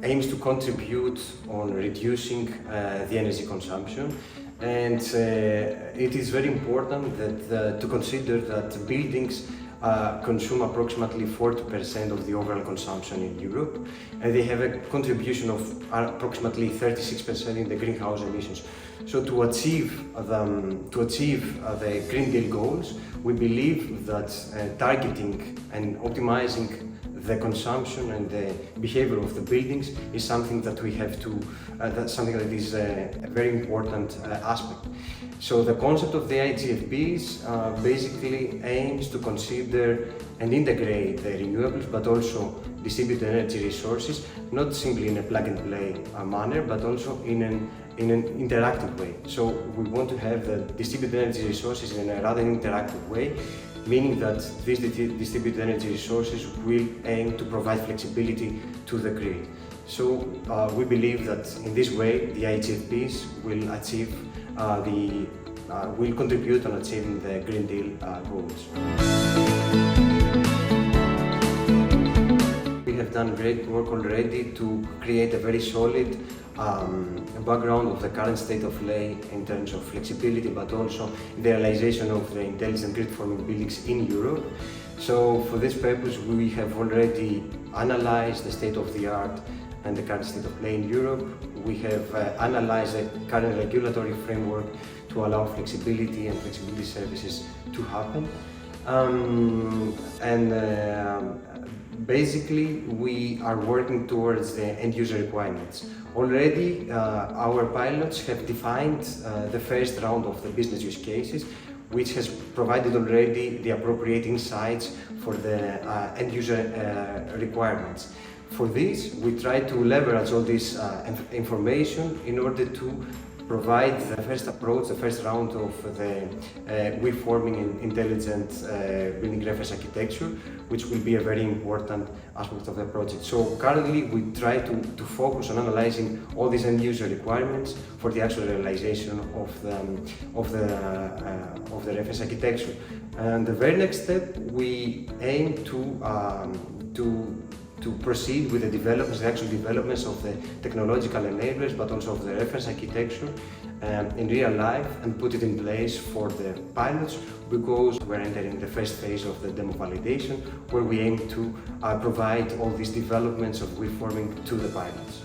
aims to contribute on reducing the energy consumption, and it is very important that to consider that buildings consume approximately 40% of the overall consumption in Europe, and they have a contribution of approximately 36% in the greenhouse emissions. So to achieve the Green Deal goals, we believe that targeting and optimizing the consumption and the behavior of the buildings is something that we have to, that's something that is a very important aspect. So the concept of the IGFBs basically aims to consider and integrate the renewables, but also distributed energy resources, not simply in a plug-and-play manner, but also in an interactive way. So we want to have the distributed energy resources in a rather interactive way, meaning that these distributed energy resources will aim to provide flexibility to the grid. So we believe that in this way the IGFBs will achieve will contribute on achieving the Green Deal goals. We have done great work already to create a very solid background of the current state of play in terms of flexibility, but also the realization of the intelligent grid-forming buildings in Europe. So for this purpose, we have already analyzed the state of the art and the current state of play in Europe. We have analyzed the current regulatory framework to allow flexibility and flexibility services to happen. Basically, we are working towards the end-user requirements. Already, our pilots have defined the first round of the business use cases, which has provided already the appropriate insights for the end-user requirements. For this, we try to leverage all this information in order to provide the first approach, the first round of the WeForming intelligent building reference architecture, which will be a very important aspect of the project. So currently we try to focus on analyzing all these end-user requirements for the actual realization of the reference architecture. And the very next step, we aim to proceed with the developments, the actual developments of the technological enablers, but also of the reference architecture in real life, and put it in place for the pilots, because we're entering the first phase of the demo validation, where we aim to provide all these developments of WeForming to the pilots.